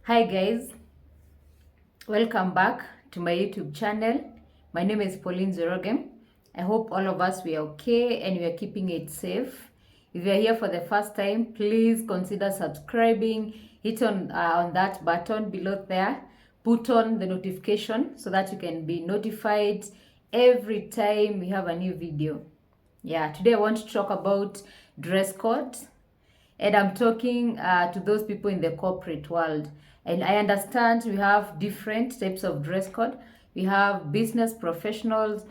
Hi guys, welcome back to my YouTube channel. My name is Pauline Zerogem. I hope all of us we are okay and we are keeping it safe. If you are here for the first time, please consider subscribing. Hit on that button below there. Put on the notification so that you can be notified every time we have a new video. Yeah, today I want to talk about dress code, and I'm talking to those people in the corporate world. And I understand we have different types of dress code. We have business professionals,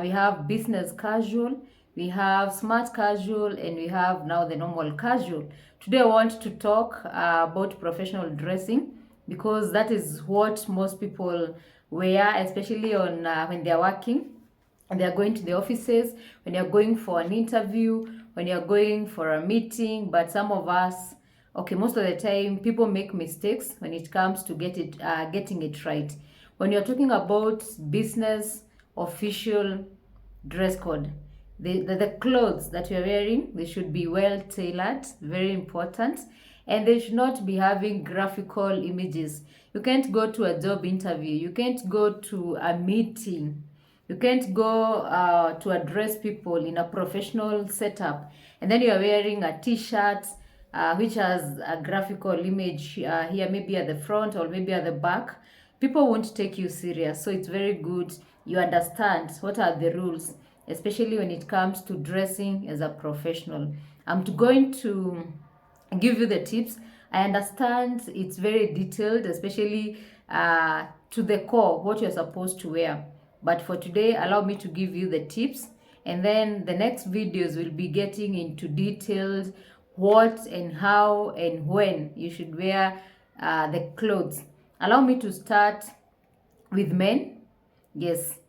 we have business casual, we have smart casual, and we have now the normal casual. Today I want to talk about professional dressing because that is what most people wear, especially on when they're working and they are going to the offices, when you're going for an interview, when you're going for a meeting. But some of us, okay, most of the time people make mistakes when it comes to getting it right. When you're talking about business official dress code, the clothes that you're wearing, they should be well tailored, very important, and they should not be having graphical images. You can't go to a job interview, you can't go to a meeting, you can't go to address people in a professional setup and then you're wearing a t-shirt which has a graphical image here, maybe at the front or maybe at the back. People won't take you serious. So it's very good you understand what are the rules, especially when it comes to dressing as a professional. I'm going to give you the tips. I understand it's very detailed, especially to the core, what you're supposed to wear. But for today, allow me to give you the tips. And then the next videos will be getting into details what and how and when you should wear the clothes. Allow me to start with men. Yes,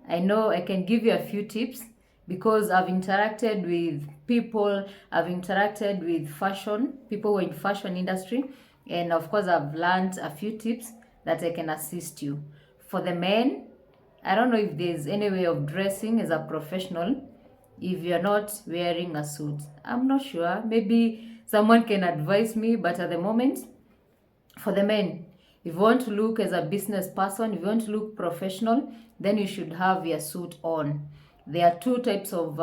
I know I can give you a few tips because I've interacted with people, I've interacted with fashion, people who are in fashion industry, and of course I've learned a few tips that I can assist you. For the men, I don't know if there's any way of dressing as a professional if you're not wearing a suit. I'm not sure. Maybe someone can advise me, but at the moment, for the men, if you want to look as a business person, if you want to look professional, then you should have your suit on. There are two types of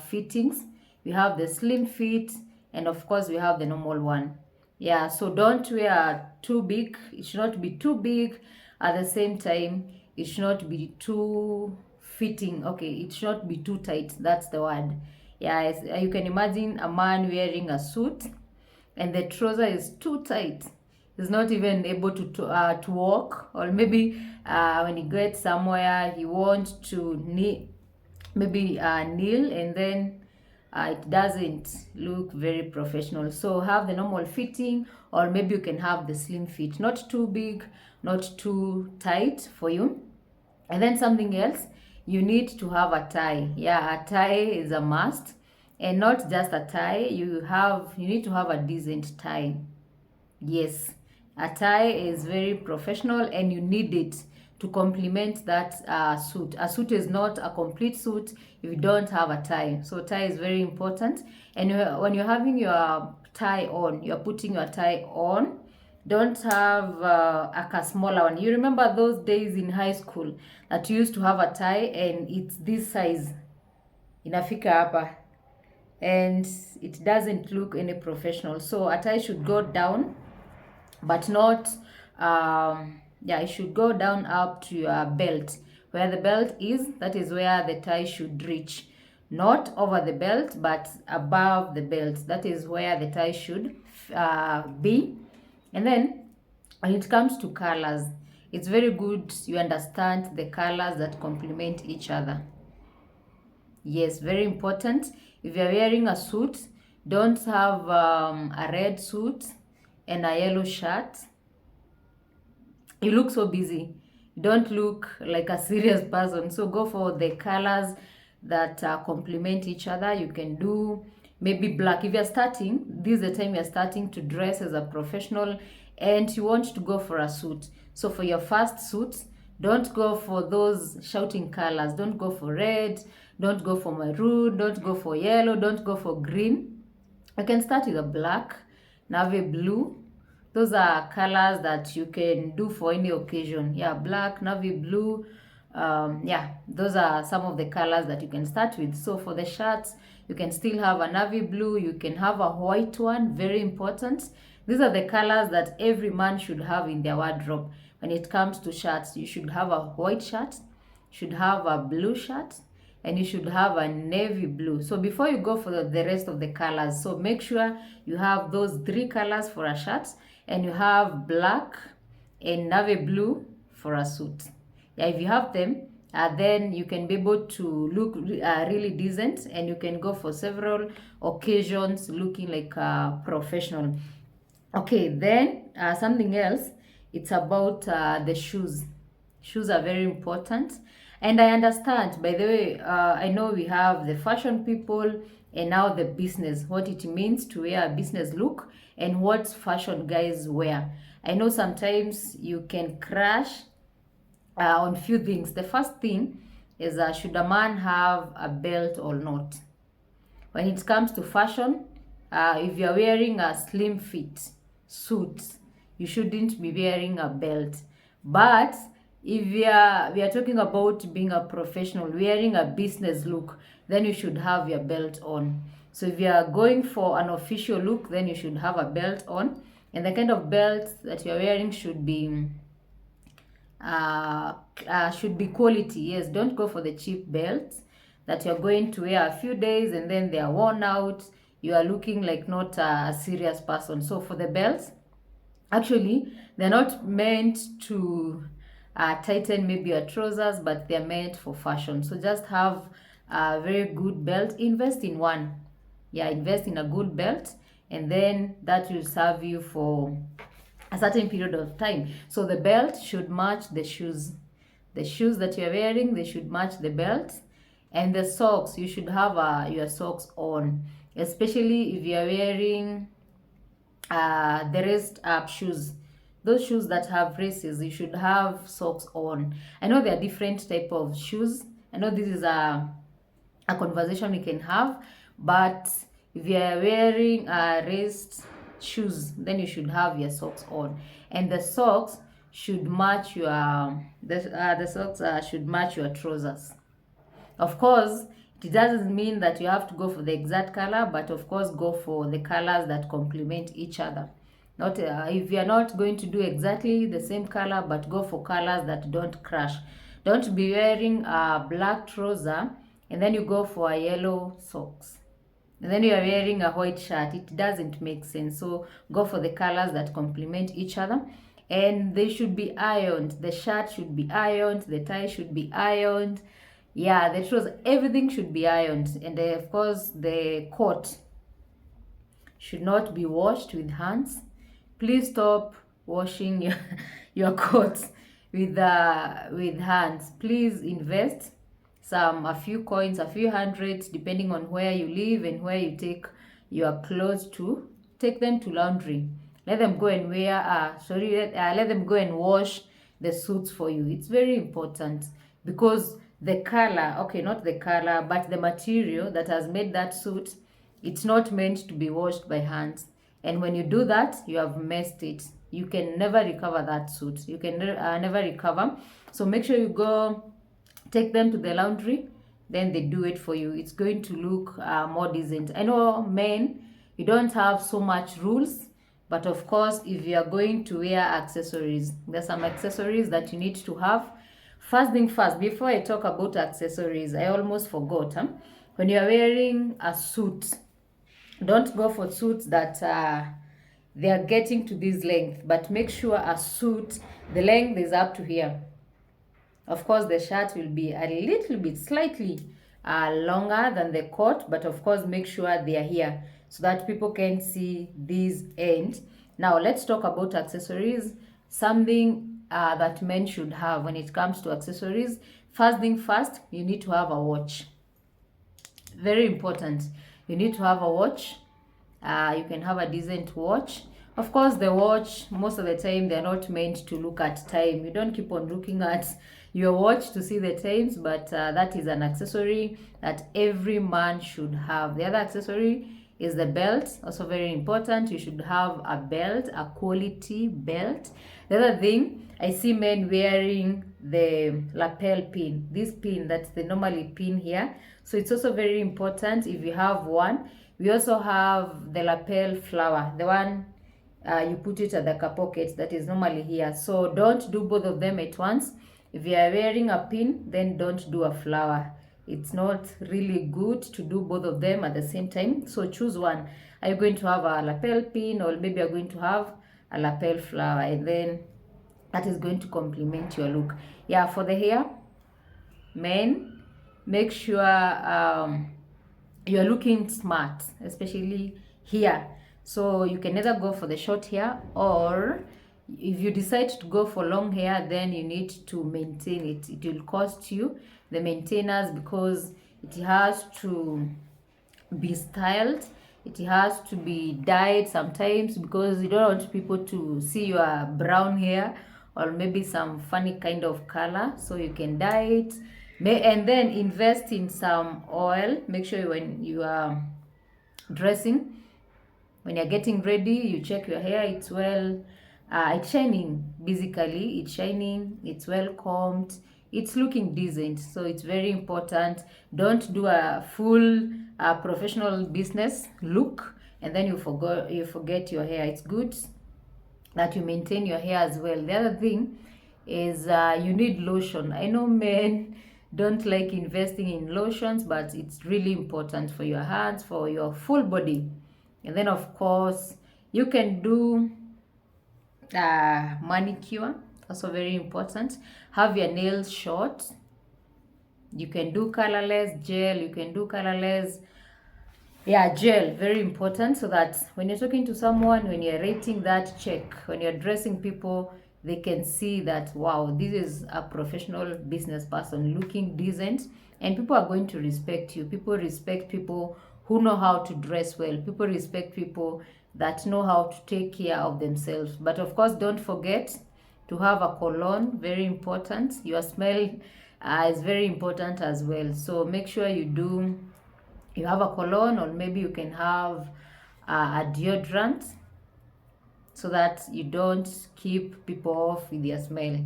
fittings. We have the slim fit, and of course we have the normal one. Yeah, so don't wear too big. It should not be too big. At the same time, it should not be too fitting. Okay, it should not be too tight. That's the word. Yeah, you can imagine a man wearing a suit and the trouser is too tight. He's not even able to walk, or maybe when he gets somewhere, he wants to kneel, and then it doesn't look very professional. So have the normal fitting, or maybe you can have the slim fit, not too big, not too tight for you. And then something else, you need to have a tie. Yeah, a tie is a must. And not just a tie, you need to have a decent tie. Yes, a tie is very professional and you need it to complement that suit. A suit is not a complete suit if you don't have a tie. So tie is very important. And when you're having your tie on, you're putting your tie on, don't have a smaller one. You remember those days in high school that you used to have a tie and it's this size, inafika hapa, and it doesn't look any professional. So a tie should go down, but not yeah, it should go down up to your belt. Where the belt is, that is where the tie should reach. Not over the belt, but above the belt. That is where the tie should be. And then when it comes to colors, it's very good you understand the colors that complement each other. Yes, very important. If you're wearing a suit, don't have a red suit and a yellow shirt. You look so busy. You don't look like a serious person. So go for the colors that complement each other. You can do maybe black. If you're starting, this is the time you're starting to dress as a professional and you want to go for a suit. So for your first suit, don't go for those shouting colors. Don't go for red. Don't go for maroon. Don't go for yellow. Don't go for green. You can start with a black, navy blue, Those are colors that you can do for any occasion. Yeah, black, navy blue. Yeah, those are some of the colors that you can start with. So for the shirts, you can still have a navy blue, you can have a white one, very important. These are the colors that every man should have in their wardrobe. When it comes to shirts, you should have a white shirt, should have a blue shirt, and you should have a navy blue. So before you go for the rest of the colors, so make sure you have those 3 colors for a shirt, and you have black and navy blue for a suit. Yeah, if you have them, then you can be able to look really decent, and you can go for several occasions looking like a professional. Okay, then something else, it's about the shoes. Shoes are very important. And I understand, by the way, I know we have the fashion people and now the business, what it means to wear a business look and what fashion guys wear. I know sometimes you can crash on few things. The first thing is should a man have a belt or not? When it comes to fashion, if you're wearing a slim fit suit, you shouldn't be wearing a belt. But if we are talking about being a professional, wearing a business look, then you should have your belt on. So if you are going for an official look, then you should have a belt on. And the kind of belt that you're wearing should be quality. Yes, don't go for the cheap belts that you're going to wear a few days and then they are worn out. You are looking like not a serious person. So for the belts, actually, they're not meant to tighten maybe your trousers, but they're meant for fashion. So just have a very good belt. Invest in one. Yeah, invest in a good belt, and then that will serve you for a certain period of time. So the belt should match the shoes. The shoes that you're wearing, they should match the belt. And the socks, you should have your socks on, especially if you're wearing the rest up shoes. Those shoes that have races, you should have socks on. I know there are different type of shoes. I know this is a conversation we can have, but if you are wearing raced shoes, then you should have your socks on, and the socks should match your the socks should match your trousers. Of course, it doesn't mean that you have to go for the exact color, but of course go for the colors that complement each other. Not if you are not going to do exactly the same color, but go for colors that don't clash. Don't be wearing a black trouser and then you go for a yellow socks, and then you are wearing a white shirt. It doesn't make sense. So go for the colors that complement each other, and they should be ironed. The shirt should be ironed, the tie should be ironed. Yeah, the trousers, everything should be ironed. And of course the coat should not be washed with hands. Please stop washing your coats with hands. Please invest a few coins, a few hundreds, depending on where you live and where you take your clothes to. Take them to laundry. Let them go and let them go and wash the suits for you. It's very important, because the color, okay, not the color, but the material that has made that suit, it's not meant to be washed by hands. And when you do that, you have messed it. You can never recover that suit. You can never recover. So make sure you go take them to the laundry, then they do it for you. It's going to look more decent. I know men, you don't have so much rules, but of course, if you are going to wear accessories, there's some accessories that you need to have. First thing first, before I talk about accessories, I almost forgot. When you are wearing a suit, don't go for suits that they are getting to this length, but make sure a suit, the length is up to here. Of course, the shirt will be a little bit slightly longer than the coat, but of course, make sure they are here so that people can see this end. Now, let's talk about accessories. Something that men should have when it comes to accessories. First thing first, you need to have a watch. Very important. You need to have a watch. You can have a decent watch. Of course, the watch, most of the time, they're not meant to look at time. You don't keep on looking at your watch to see the times, but that is an accessory that every man should have. The other accessory is the belt. Also very important, you should have a belt, a quality belt. The other thing, I see men wearing the lapel pin, this pin that's the normally pin here. So it's also very important if you have one. We also have the lapel flower, the one you put it at the pocket that is normally here. So don't do both of them at once. If you are wearing a pin, then don't do a flower. It's not really good to do both of them at the same time. So choose one. Are you going to have a lapel pin, or maybe you're going to have a lapel flower, and then that is going to complement your look. Yeah, for the hair, men, make sure you're looking smart, especially here. So you can either go for the short hair, or if you decide to go for long hair, then you need to maintain it. It will cost you the maintenance, because it has to be styled, it has to be dyed sometimes, because you don't want people to see your brown hair or maybe some funny kind of color. So you can dye it, and then invest in some oil. Make sure when you are dressing, when you're getting ready, you check your hair, it's well, it's shining. Basically, it's shining, it's well combed, it's looking decent. So it's very important. Don't do a full professional business look and then you forget your hair. It's good that you maintain your hair as well. The other thing is you need lotion. I know men don't like investing in lotions, but it's really important for your hands, for your full body. And then of course you can do manicure, also very important. Have your nails short. You can do colorless gel, you can do colorless gel, very important, so that when you're talking to someone, when you're rating that check, when you're dressing people, they can see that, wow, this is a professional business person looking decent, and people are going to respect you. People respect people who know how to dress well. People respect people that know how to take care of themselves. But of course, don't forget to have a cologne, very important. Your smell is very important as well. So make sure you have a cologne, or maybe you can have a deodorant, so that you don't keep people off with your smell.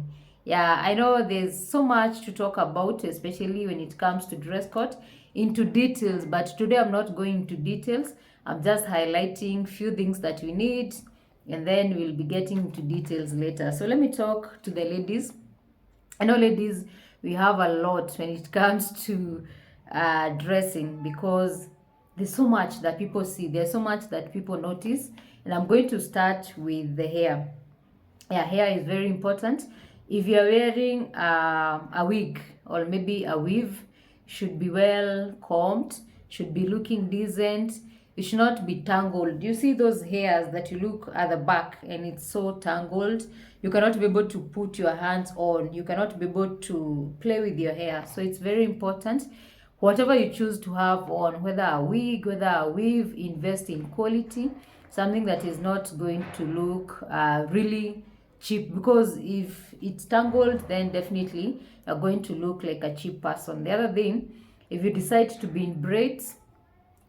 Yeah, I know there's so much to talk about, especially when it comes to dress code, into details, but today I'm not going into details. I'm just highlighting few things that we need, and then we'll be getting into details later. So let me talk to the ladies. I know, ladies, we have a lot when it comes to dressing, because there's so much that people see, there's so much that people notice, and I'm going to start with the hair. Yeah, hair is very important. If you're wearing a wig or maybe a weave, should be well combed, should be looking decent. It should not be tangled. You see those hairs that you look at the back and it's so tangled, you cannot be able to put your hands on, you cannot be able to play with your hair. So it's very important, whatever you choose to have on, whether a wig, whether a weave, invest in quality, something that is not going to look really cheap, because if it's tangled, then definitely you're going to look like a cheap person. The other thing, if you decide to be in braids,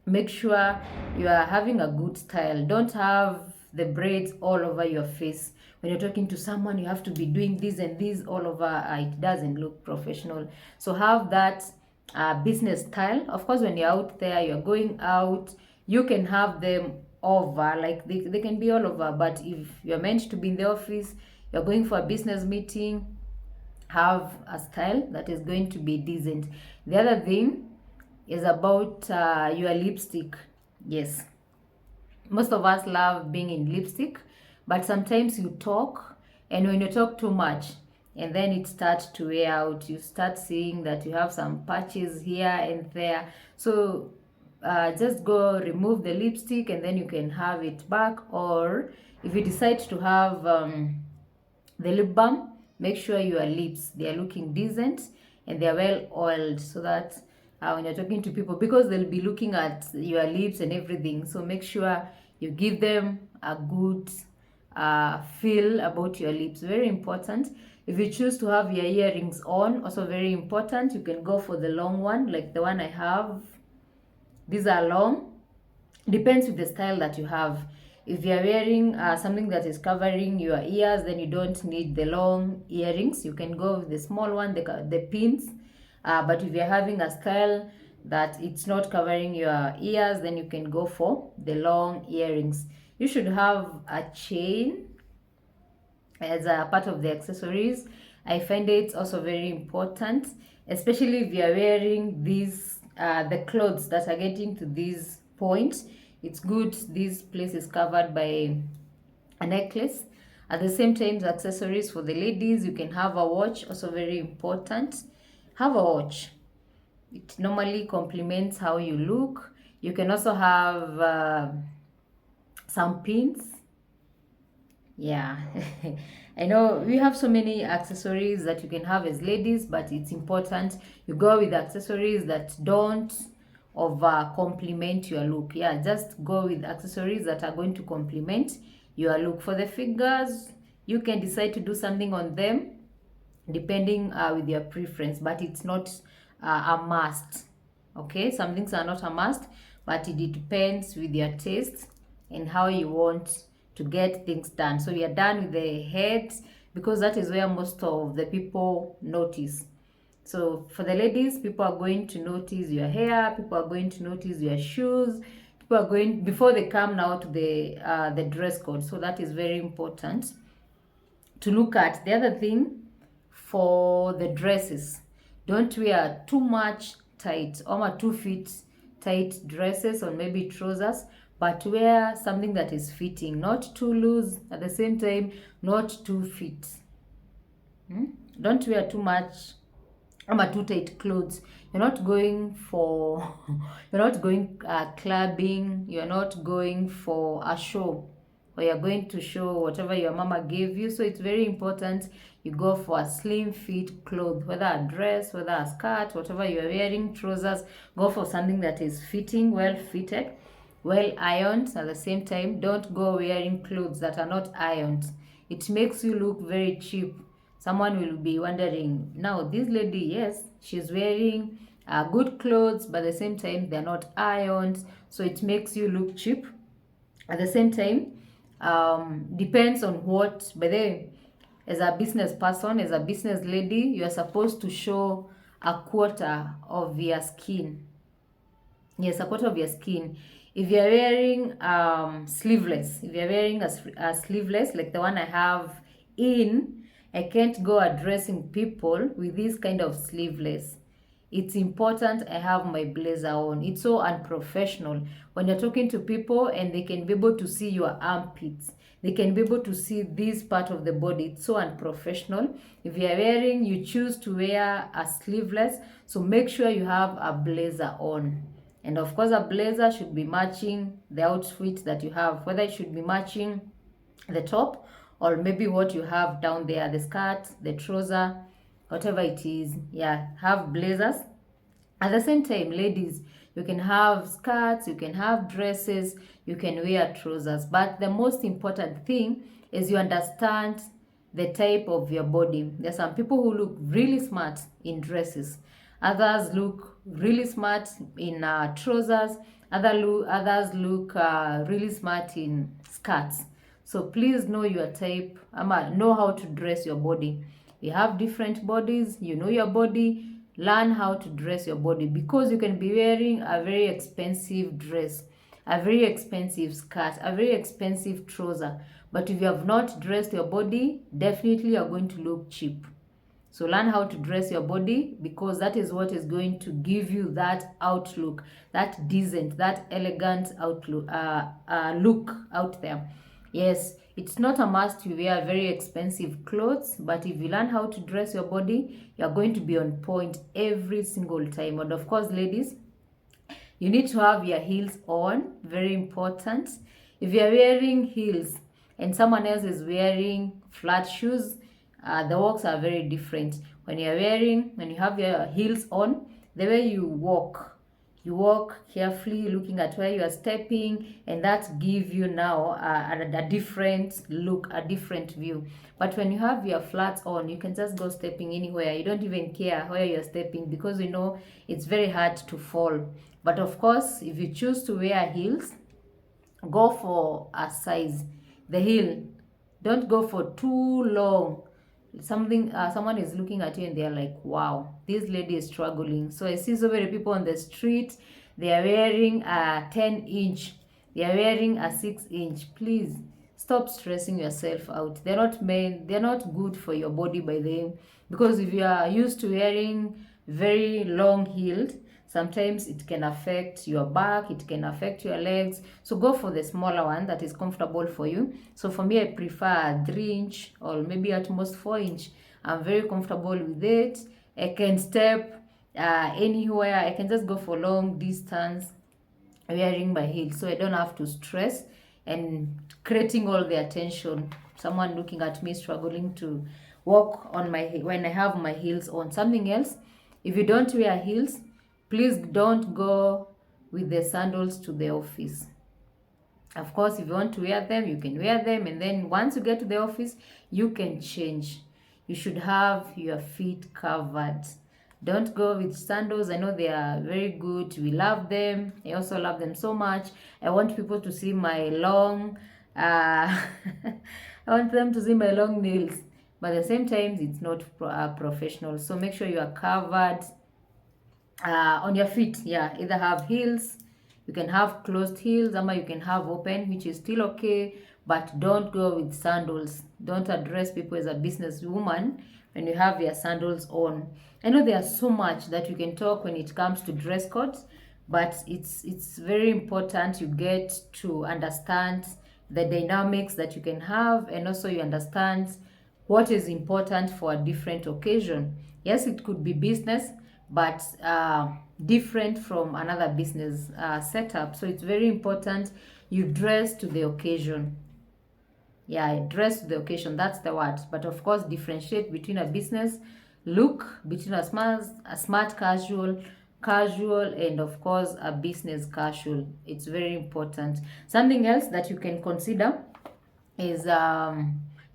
make sure you are having a good style. Don't have the braids all over your face. When you're talking to someone, you have to be doing this and this all over. It doesn't look professional. So have that business style. Of course, when you're out there, you're going out, you can have them over, like they can be all over. But if you're meant to be in the office, you're going for a business meeting, have a style that is going to be decent. The other thing is about your lipstick. Yes, most of us love being in lipstick, but sometimes you talk, and when you talk too much, and then it starts to wear out, you start seeing that you have some patches here and there. So just go remove the lipstick, and then you can have it back. Or if you decide to have the lip balm, make sure your lips, they are looking decent and they are well oiled, so that when you're talking to people, because they'll be looking at your lips and everything, so make sure you give them a good feel about your lips. Very important. If you choose to have your earrings on, also very important, you can go for the long one, like the one I have. These are long. Depends with the style that you have. If you're wearing something that is covering your ears, then you don't need the long earrings. You can go with the small one, the pins. But if you're having a style that it's not covering your ears, then you can go for the long earrings. You should have a chain as a part of the accessories. I find it also very important, especially if you are wearing these the clothes that are getting to these points. It's good this place is covered by a necklace. At the same time, the accessories for the ladies, you can have a watch, also very important. Have a watch. It normally complements how you look. You can also have some pins. Yeah. I know we have so many accessories that you can have as ladies, but it's important you go with accessories that don't over complement your look. Yeah, just go with accessories that are going to complement your look. For the fingers, you can decide to do something on them depending with your preference, but it's not a must. Okay, some things are not a must, but it depends with your taste and how you want to get things done. So we are done with the head, because that is where most of the people notice. So for the ladies, people are going to notice your hair, people are going to notice your shoes, people are going, before they come now to the dress code. So that is very important to look at. The other thing, for the dresses, don't wear too much tight or 2 feet tight dresses or maybe trousers, but wear something that is fitting, not too loose, at the same time not too fit. Don't wear too much too tight clothes. You're not going for you're not going clubbing, you're not going for a show, or you're going to show whatever your mama gave you. So it's very important you go for a slim fit cloth, whether a dress, whether a skirt, whatever you're wearing, trousers. Go for something that is fitting, well fitted, well ironed. At the same time, don't go wearing clothes that are not ironed. It makes you look very cheap. Someone will be wondering, now this lady, yes, she's wearing good clothes, but at the same time they're not ironed, so it makes you look cheap. At the same time, depends on what. But then, as a business person, as a business lady, you are supposed to show a quarter of your skin. Yes, a quarter of your skin. If you're wearing sleeveless, if you're wearing a sleeveless like the one I have in, I can't go addressing people with this kind of sleeveless. It's important I have my blazer on. It's so unprofessional when you're talking to people and they can be able to see your armpits. They can be able to see this part of the body. It's so unprofessional. If you are wearing, you choose to wear a sleeveless, so make sure you have a blazer on. And of course, a blazer should be matching the outfit that you have, whether it should be matching the top or maybe what you have down there, the skirt, the trouser, whatever it is. Yeah, have blazers. At the same time, ladies, you can have skirts, you can have dresses, you can wear trousers, but the most important thing is you understand the type of your body. There are some people who look really smart in dresses, others look really smart in trousers, others look really smart in skirts. So please know your type, know how to dress your body. We have different bodies, you know your body, learn how to dress your body, because you can be wearing a very expensive dress, a very expensive skirt, a very expensive trouser, but if you have not dressed your body, definitely you're going to look cheap. So learn how to dress your body, because that is what is going to give you that outlook, that decent, that elegant outlook, look out there. Yes, it's not a must to wear very expensive clothes, but if you learn how to dress your body, you're going to be on point every single time. And of course, ladies, you need to have your heels on, very important. If you're wearing heels and someone else is wearing flat shoes, the walks are very different. When you have your heels on, the way you walk carefully, looking at where you are stepping, and that give you now a different look, a different view. But when you have your flats on, you can just go stepping anywhere. You don't even care where you're stepping, because you know it's very hard to fall. But of course, if you choose to wear heels, go for a size, the heel. Don't go for too long. Someone is looking at you and they're like, wow, this lady is struggling. So I see so many people on the street, they are wearing a 10-inch, they are wearing a 6-inch. Please stop stressing yourself out. They're not good for your body by then, because if you are used to wearing very long heeled, sometimes it can affect your back, it can affect your legs. So go for the smaller one that is comfortable for you. So for me, I prefer a 3-inch or maybe at most 4-inch. I'm very comfortable with it. I can step anywhere. I can just go for long distance wearing my heels, so I don't have to stress and creating all the attention, someone looking at me struggling to walk on my when I have my heels on. Something else, if you don't wear heels, please don't go with the sandals to the office. Of course, if you want to wear them, you can wear them, and then once you get to the office, you can change. You should have your feet covered. Don't go with sandals. I know they are very good. We love them. I also love them so much. I want people to see my long, I want them to see my long nails. But at the same time, it's not professional. So make sure you are covered on your feet. Yeah, either have heels, you can have closed heels, or you can have open, which is still okay, but don't go with sandals. Don't address people as a businesswoman when you have your sandals on. I know there's so much that you can talk when it comes to dress codes, but it's very important you get to understand the dynamics that you can have, and also you understand what is important for a different occasion. Yes, it could be business, but different from another business setup. So it's very important you dress to the occasion. Yeah, dress to the occasion, that's the word. But of course, differentiate between a business look, between a smart casual, and of course a business casual. It's very important. Something else that you can consider is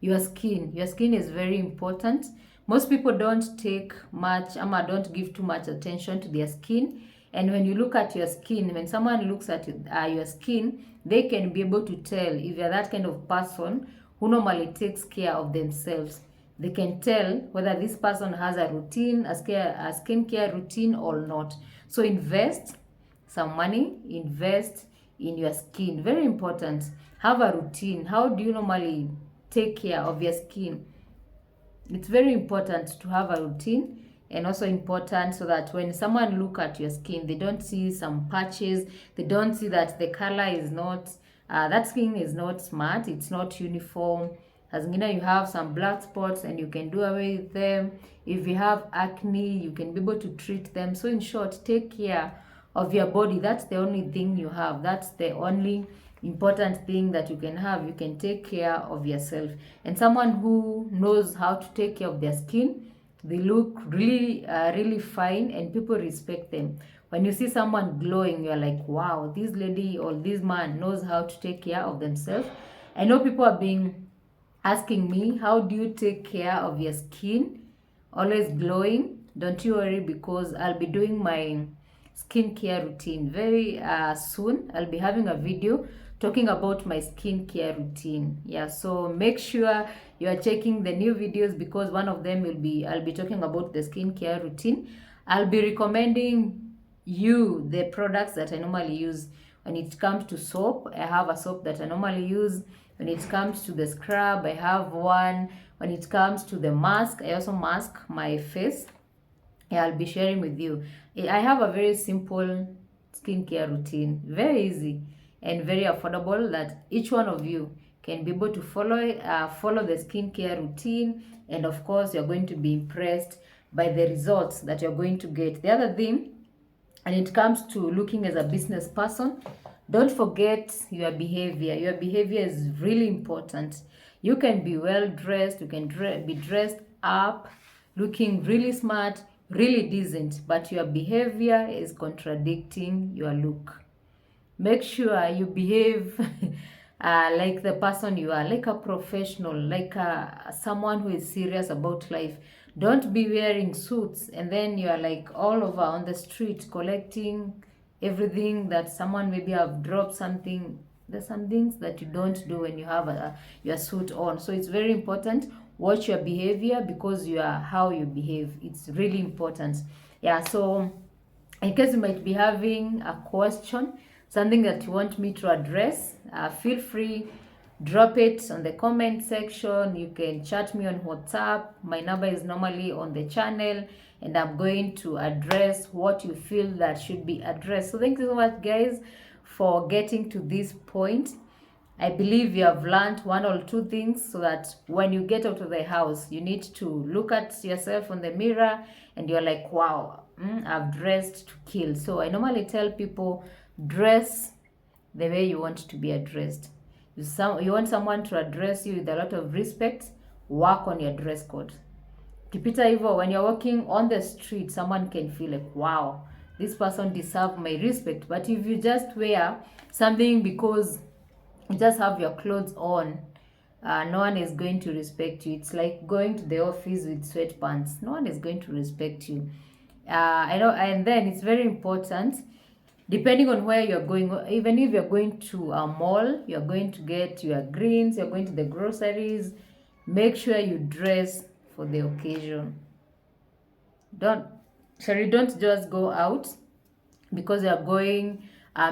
your skin. Your skin is very important. Most people don't take much, don't give too much attention to their skin. And when you look at your skin, when someone looks at your skin, they can be able to tell if you're that kind of person who normally takes care of themselves. They can tell whether this person has a routine, a skincare routine or not. So invest some money, invest in your skin. Very important. Have a routine. How do you normally take care of your skin? It's very important to have a routine, and also important so that when someone look at your skin, they don't see some patches, they don't see that the color is not that skin is not smart, it's not uniform. As you know, you have some black spots and you can do away with them. If you have acne, you can be able to treat them. So in short, take care of your body. That's the only thing you have. That's the only important thing that you can have. You can take care of yourself. And someone who knows how to take care of their skin, they look really fine, and people respect them. When you see someone glowing, you're like, wow, this lady or this man knows how to take care of themselves. I know people are being asking me, how do you take care of your skin? Always glowing. Don't you worry, because I'll be doing my skincare routine very soon. I'll be having a video talking about my skincare routine. Yeah, so make sure you are checking the new videos, because one of them I'll be talking about the skincare routine. I'll be recommending you the products that I normally use. When it comes to soap, I have a soap that I normally use. When it comes to the scrub, I have one. When it comes to the mask, I also mask my face. Yeah, I'll be sharing with you. I have a very simple skincare routine, very easy and very affordable, that each one of you can be able to follow the skincare routine, and of course you're going to be impressed by the results that you're going to get. The other thing, and it comes to looking as a business person, don't forget your behavior. Your behavior is really important. You can be well dressed, you can be dressed up, looking really smart, really decent, but your behavior is contradicting your look. Make sure you behave like the person you are, like a professional, like someone who is serious about life. Don't be wearing suits and then you are like all over on the street collecting everything that someone maybe have dropped something. There's some things that you don't do when you have your suit on. So it's very important. Watch your behavior, because you are how you behave. It's really important. Yeah, so in case you might be having a question, something that you want me to address, feel free, drop it on the comment section. You can chat me on WhatsApp. My number is normally on the channel, and I'm going to address what you feel that should be addressed. So thank you so much, guys, for getting to this point. I believe you have learned one or two things, so that when you get out of the house, you need to look at yourself on the mirror and you're like, wow, I've dressed to kill. So I normally tell people, dress the way you want to be addressed. You want someone to address you with a lot of respect, work on your dress code. Kipita hivyo, when you're walking on the street, someone can feel like, wow, this person deserves my respect. But if you just wear something because you just have your clothes on, no one is going to respect you. It's like going to the office with sweatpants. No one is going to respect you. I know. And then it's very important, depending on where you're going, even if you're going to a mall, you're going to get your greens, you're going to the groceries, make sure you dress for the occasion. Don't just go out because you're going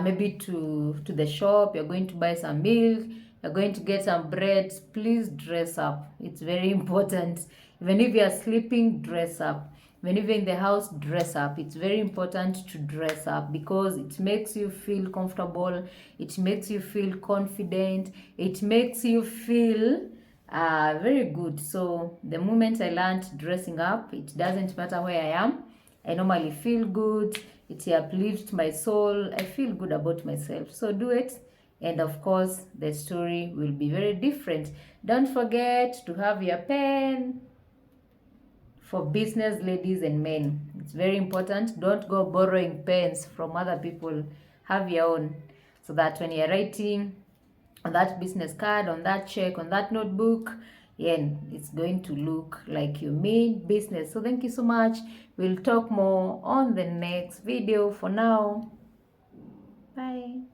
maybe to the shop, you're going to buy some milk, you're going to get some bread. Please dress up. It's very important. Even if you're sleeping, dress up. When you're in the house, dress up. It's very important to dress up, because it makes you feel comfortable, it makes you feel confident, it makes you feel very good. So the moment I learned dressing up, it doesn't matter where I am, I normally feel good. It uplifts my soul. I feel good about myself. So do it. And of course, the story will be very different. Don't forget to have your pen for business ladies and men. It's very important. Don't go borrowing pens from other people. Have your own, so that when you're writing on that business card, on that check, on that notebook, yeah, it's going to look like you mean business. So thank you so much. We'll talk more on the next video. For now, bye.